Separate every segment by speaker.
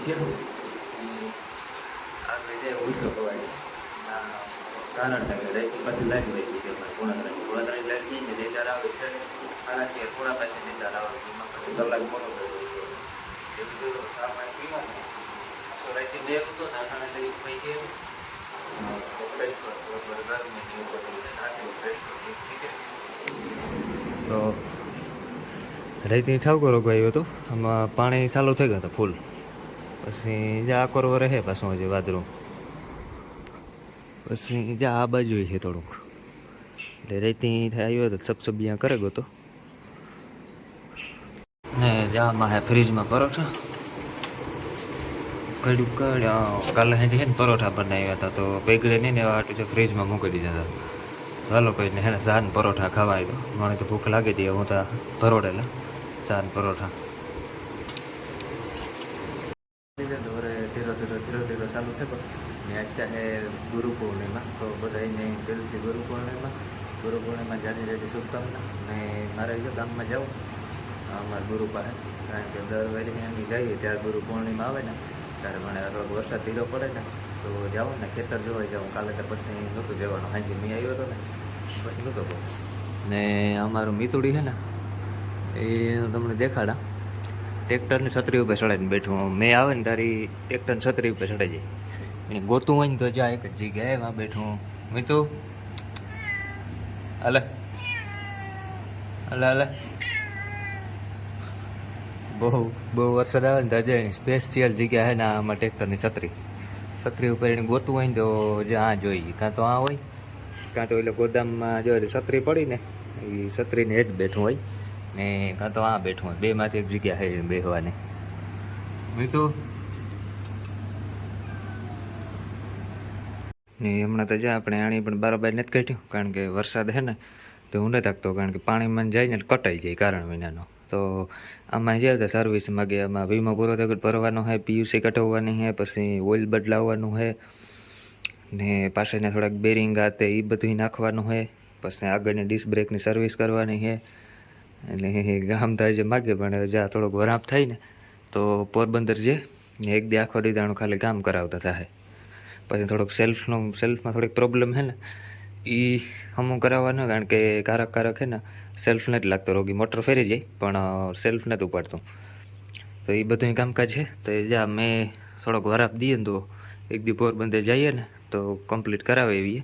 Speaker 1: થયેલું આગળ જાય ઉલટો કવાય કારણ કે રાઈટ પાસે લાઈટ વહી ગઈ હતી પોણા ત્રણ લાઈટ ગઈ ને રેજાર આવે છે સારા છે થોડા પાસે રેજાર આવે એમાં પછી કલાક મોટો થયો એવું તો સામાન પીવાનું તો રાઈટ બે હતો નાના થઈ ગયું તો રાઈતની ઠાવકો રોગ આવ્યો હતો આમાં પાણી ચાલુ થઈ ગયું હતું ફૂલ પછી જ્યાં આકોર રહે પાછું હજી વાદરું પછી જ્યાં આ બાજુ છે થોડુંક એટલે રાઈતની આવ્યો હતો સબસબિયા કરે ગયો તો ને જ્યાં હે ફ્રીજમાં પરોઠા કડું કાલે હજી છે ને પરોઠા બનાવ્યા હતા તો પેગડે નહીં ને એવા આટલું છે ફ્રીજમાં મૂકી દીધા હતા ચાલો કોઈને હે ને સાન પરોઠા ખાવાય તો મને તો ભૂખ લાગી હતી હું તો ભરોડેલા સાન પરોઠા ધીરો ધીરો ચાલુ થયો ને આજકાલ હે ગુરુ પૂર્ણિમા તો બધાને દિલથી ગુરુ પૂર્ણિમા જાતી જાતી શુભકામના ને મારે જો ગામમાં જાઉં અમારા ગુરુ પાસે કારણ કે દર વહેલી અમે જઈએ ત્યારે ગુરુ પૂર્ણિમા આવે ને ત્યારે મને થોડોક વરસાદ ધીરો પડે ને તો જાઉં ને ખેતર જોવાઈ જાઉં કાલે તો પછી નહોતું જવાનું હાજી મેં આવ્યો હતો ને પછી નહોતો ગયો ને અમારું મીતુડી છે ને એ તમને દેખાડા ટ્રેક્ટરની છત્રી ઉપર ચડાવીને બેઠું મેં આવે ને તારી ટ્રેક્ટરની છત્રી ઉપર ચડાઈ જાય એને ગોતું હોય ને તો જાય એક જ જગ્યાએ એમાં બેઠું મીતુ હાલે હાલે હાલે બહુ વરસાદ આવે ને તો જાય સ્પેશિયલ જગ્યા છે ને આમાં ટ્રેક્ટરની છત્રી ઉપર એને ગોતું હોય ને તો જ્યાં જોઈ કાં તો આ હોય કાં તો એટલે ગોદામમાં જો છત્રી પડી ને એ છત્રીને હેઠ બેઠું હોય ને કાં તો આ બેઠું હોય બેમાંથી એક જગ્યા છે બેસવાની મીતુ ને હમણાં તો જ્યાં આપણે આણી પણ બારોબાર નથી કાઢ્યું કારણ કે વરસાદ છે ને તો હું નથી થાકતો કારણ કે પાણીમાં જાય ને કટાઈ જાય કારણ વિનાનો તો આમાં જાય તો સર્વિસમાં ગયા આમાં વીમો પૂરો થયો ભરવાનો છે પીયુસી કઢાવવાની છે પછી ઓઇલ બદલાવવાનું છે ને પાછળના થોડાક બેરિંગ આ તે એ બધું નાખવાનું છે પછી આગળની ડિસ્ક બ્રેકની સર્વિસ કરવાની છે એટલે ગામ તો જે માગે પણ જ્યાં થોડોક વરાપ થાય ને તો પોરબંદર જે એક દી આખો દીધાણું ખાલી કામ કરાવતા થાય પછી થોડોક સેલ્ફમાં થોડીક પ્રોબ્લેમ છે ને એ અમુક કરાવવાનું કારણ કે કારક છે ને સેલ્ફ નથી લાગતો રોગી મોટર ફેરી જાય પણ સેલ્ફ નથી ઉપાડતું તો એ બધું કામકાજ છે તો જ્યાં મેં થોડોક વરાપ દઈએ ને તો એક દી પોરબંદર જઈએ ને તો કમ્પ્લીટ કરાવી આવીએ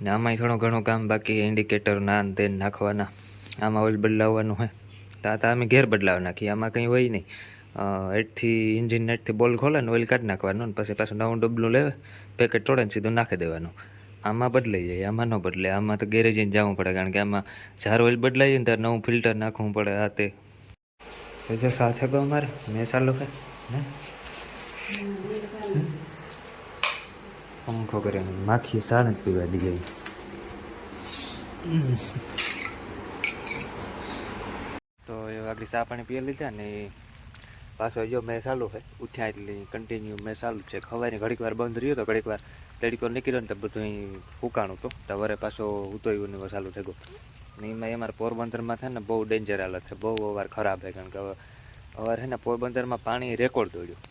Speaker 1: ને આમાંય થોડું ઘણું કામ બાકી ઇન્ડિકેટર ના તે નાખવાના આમાં ઓઇલ બદલાવવાનું હોય તો આ અમે ઘેર બદલાવ નાખીએ આમાં કંઈ હોય નહીં હેઠથી ઇન્જિન નેટથી બોલ ખોલે ને ઓઇલ કાઢી નાખવાનું ને પછી પાછું નવું ડબલું લેવા પેકેટ તોડે ને સીધું નાખી દેવાનું આમાં બદલાઈ જાય આમાં ન બદલે આમાં તો ગેરેજ જવું પડે કારણ કે આમાં જ્યારે ઓઇલ બદલાઈ જાય ને ત્યારે નવું ફિલ્ટર નાખવું પડે આ તે તો જે સાથે ગયો મારે મેં ચાલુ હે પંખો કરે માખી સાર જ પીવા દી ગઈ તો એ આગળ ચા પાણી પી લીધા ને પાછો જો મેં ચાલુ છે ઉઠ્યા એટલે કન્ટિન્યુ મેં ચાલુ છે ખવાઈને ઘડીક વાર બંધ રહ્યો તો ઘડીક વાર તડકો નીકળ્યો ને તો બધું ફૂકાણું હતું તો વરે પાછો ઉતોયું ને ચાલુ થઈ ગયું ને એમાં અમારે પોરબંદરમાં થાય ને બહુ ડેન્જર હાલત છે બહુ અવાર ખરાબ છે કારણ કે અવાર છે ને પોરબંદરમાં પાણી રેકોર્ડ દોડ્યું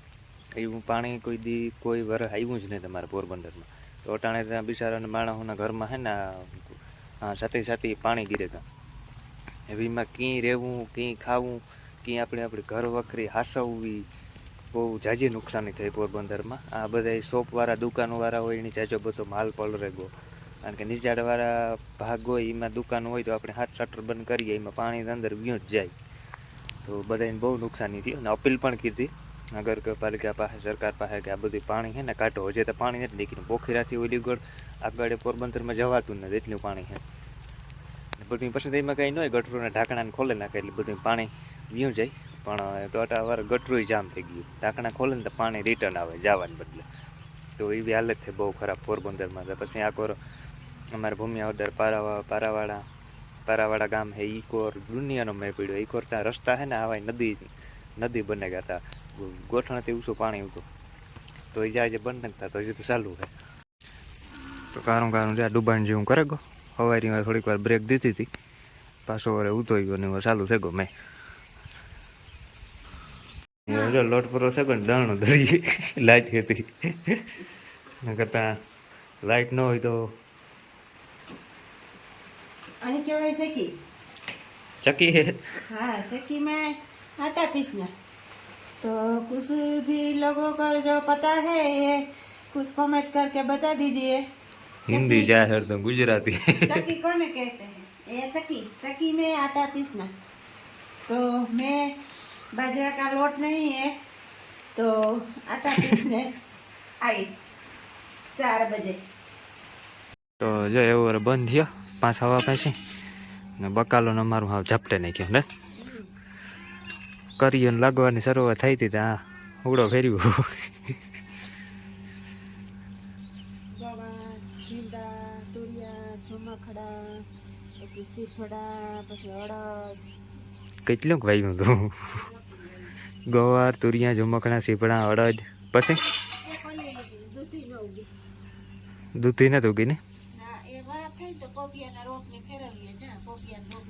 Speaker 1: એવું પાણી કોઈ વર આવ્યું જ નહીં તમારે પોરબંદરમાં તો અટાણે ત્યાં બિચારાના માણસોના ઘરમાં છે ને સાથે પાણી ગીરે હતા એવીમાં ક્યાંય રહેવું ક્યાંય ખાવું ક્યાંય આપણી ઘર વખરી હાસવવી બહુ જાજી નુકસાની થઈ પોરબંદરમાં આ બધા શોપવાળા દુકાનોવાળા હોય એની જાજો બધો માલ પલરે ગયો કારણ કે નીચાણવાળા ભાગ હોય એમાં દુકાન હોય તો આપણે હાથ શટર બંધ કરીએ એમાં પાણી અંદર વ્યું જ જાય તો બધાને બહુ નુકસાની થઈ અને અપીલ પણ કીધી નગરપાલિકા પાસે સરકાર પાસે કે આ બધું પાણી છે ને કાઢો હજે તો પાણી નથી નીકળ્યું પોખરાથી ઓલીગઢ આગળ પોરબંદરમાં જવાતું નથી એટલું પાણી છે બધું પછી એમાં કંઈ ન હોય ગટરોને ઢાંકણાને ખોલે નાખે એટલે બધું પાણી વ્યું જાય પણ ટોટા વાર ગટરું જામ થઈ ગયું ઢાંકણા ખોલે ને તો પાણી રિટર્ન આવે જવાને બદલે તો એવી હાલત છે બહુ ખરાબ પોરબંદરમાં તો પછી આકોર અમારે ભૂમિયાવદર પારાવાળા ગામ છે ઈકોર દુનિયાનો મેં પીડ્યો ઈકોર ત્યાં રસ્તા છે ને આવા નદી બને ગયા હતા ગોઠણથી ઊંચું પાણી હતું તો એ જાય જે બંધ નતા તો હજી તો ચાલુ છે તો કારું જ્યાં ડુબાણ જેવું કરે ગયો સવારીમાં થોડીક વાર બ્રેક દીધી હતી પાછો વરે ઉતોઈ ગયો ને ચાલુ થઈ ગયો મેં જો લોટ પૂરો છે પણ દાણો ધરી લાઈટ હતી ન કરતા લાઈટ ન હોય તો
Speaker 2: અને કહેવાય સકી
Speaker 1: चक्की है।
Speaker 2: हाँ सकी में आटा पीसना तो कुछ भी लोगों को जो पता है ये कुछ कमेंट करके बता दीजिए
Speaker 1: हिंदी जाहिर तो गुजराती
Speaker 2: चक्की कौन कहते हैं ये चक्की में आटा पीसना तो मैं बाजरा का लोट नहीं है तो आटा पीसने आई 4 बजे
Speaker 1: तो जो एवं बंद थयो 5 हवा पैसे ને બકાલોને અમારું હાવ ઝપટે નાખ્યો ને કરીએ ને લાગવાની શરૂઆત થઈ હતી ત્યાં ઉડો ફેર્યું
Speaker 2: ગવાર ભીંડા તુરિયા ચોમાખડા પછી સીફડા પછી અડદ
Speaker 1: કેટલું વાવ્યું હતું ગવાર તુરિયા ઝુમકણા સીપડા અડદ પછી દૂધી નથી ઉગી ને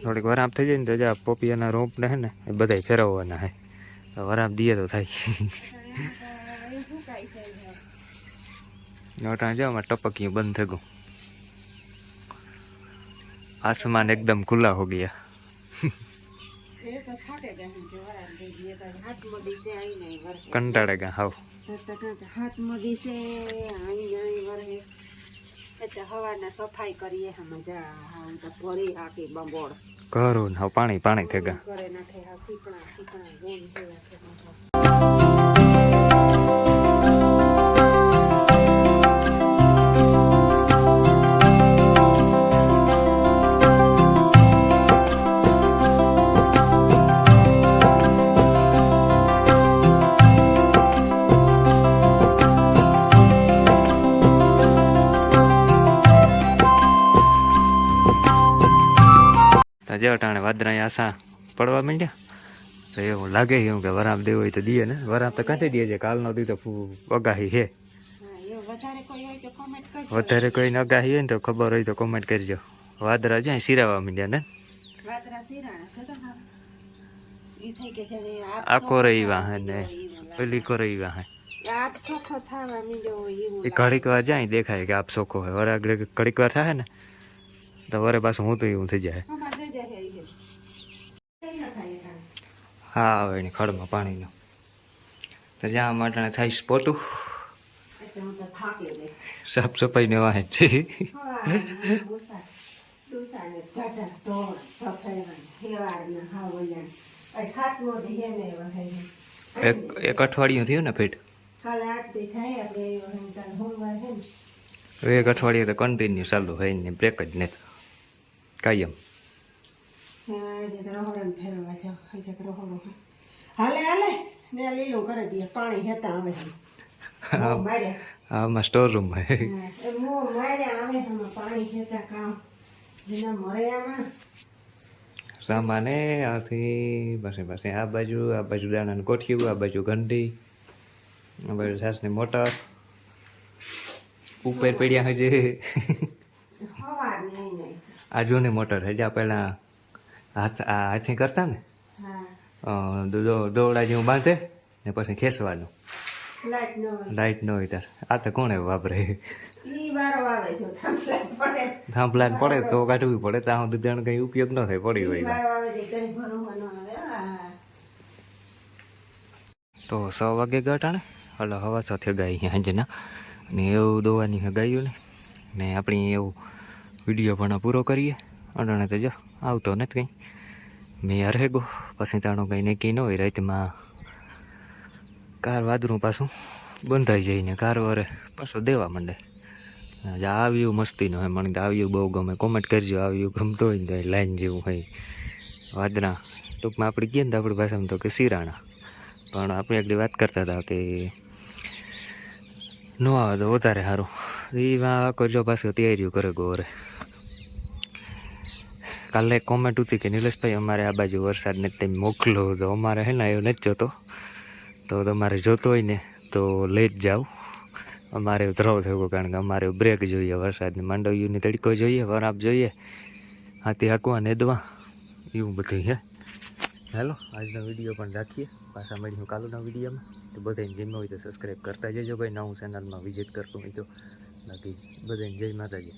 Speaker 1: થોડીક વરાપ થઈ જાય ને તો જા પોપિયાના રોપ ને હે ને એ બધા ફેરવવાના હે તો વરાપ દઈએ તો થાય નોટા જાઓ ટપકીયું બંધ થઈ ગયું आसमान एकदम खुला हो गया कंटाड़ेगा हाव
Speaker 2: हाथ मोदी से हवाना सफाई करिए हम जा हम तो परी आके बंगोड़
Speaker 1: करो ना पानी पानी थेगा
Speaker 2: करे नाखे हा सीपणा सीपणा गोन से आके
Speaker 1: જે અટાણે વાદરા આશા પડવા માંડ્યા તો એવું લાગે એવું કે વરાપ દેવો હોય તો દઈએ ને વરાપ તો કાંથી દે છે કાલનો દી તો અગાહી છે વધારે કોઈ અગાહી હોય ને તો ખબર હોય તો કોમેન્ટ કરજો વાદરા જ્યાં સિરાવા માંડ્યા ને આખો રહી વાહે ને પેલી કો રહી વાહે એ ઘડીક વાર જાય દેખાય કે આપ સોખો હોય વરે આગળ ઘડીક વાર થાય ને તો વરે પાછું હું તો એવું થઈ જાય હા આવે એની ખડમાં પાણીનું તો જ્યાં માટે થાય સ્પોટું સાફ સફાઈ ને વાહે છે એક અઠવાડિયું થયું ને ફીટ એક અઠવાડિયું તો કન્ટિન્યુ ચાલુ હોય ને બ્રેક જ નથી કાયમ
Speaker 2: હાલે હાલે ને લીલું કરી દઈએ પાણી હેતા આવે
Speaker 1: આમાં સ્ટોર રૂમ હે
Speaker 2: પાણી હેતા કામ જેના મરે આમાં
Speaker 1: સામાને આથી પાસે પાસે આ બાજુ દાણાનું કોઠિયું આ બાજુ ઘંટી આ બાજુ સાસની મોટર ઉપર પડ્યા હજે આ જૂની મોટર હે જ્યાં પહેલાં હાથથી કરતા ને દોવડા જેવું બાંધે ને પછી ખેંચવાનું લાઈટ ન હોય તાર આ તો કોણે વાપરે થાંભલા પડે તો કાઢવી પડે ત્યાં સુધી જાણ કંઈ ઉપયોગ ન થાય પડી હોય તો 6 વાગે ગટાણે હલો હવા સાથે ગાય હાંજના અને એવું દોવાની ગાયું ને આપણી એવું વિડીયો પણ પૂરો કરીએ અટાણે તો જો આવતો નથી કંઈ મેં યાર હેગો પછી તાણું કંઈ નક્કી ન હોય રાતમાં કાર વાદરું પાછું બંધાઈ જઈને કાર વરે પાછું દેવા માંડે આવ્યું મસ્તીનો હોય મને તો આવ્યું બહુ ગમે કોમેન્ટ કરજો આવ્યું ગમતો હોય ને તો લાઈન જેવું હોય વાદરા ટૂંકમાં આપણે કહીએ ને તો આપણી ભાષામાં તો કે સિરાણા પણ આપણે આગળ વાત કરતા હતા કે ન આવે તો વધારે સારું એમાં કરજો પાછું તૈયારીઓ કરે ગોરે કાલે કોમેન્ટ હતી કે નિલેશભાઈ અમારે આ બાજુ વરસાદને તમે મોકલો તો અમારે હે ને એવું નથી જોતો તો તમારે જોતો હોય ને તો લઈ જ જાઓ અમારે ધ્રોવ થયો કારણ કે અમારે બ્રેક જોઈએ વરસાદની માંડવીઓની તડકો જોઈએ વરાપ જોઈએ હાથી હાંકવા નેદવા એવું બધું હે ચાલો આજનો વિડીયો પણ રાખીએ, પાછા મળીશું કાલના વિડીયોમાં. તો બધાને જેમ હોય તો સબસ્ક્રાઈબ કરતા જજો, કોઈ નવું ચેનલમાં વિઝિટ કરતું હોય તો. બાકી બધાને જય માતાજી.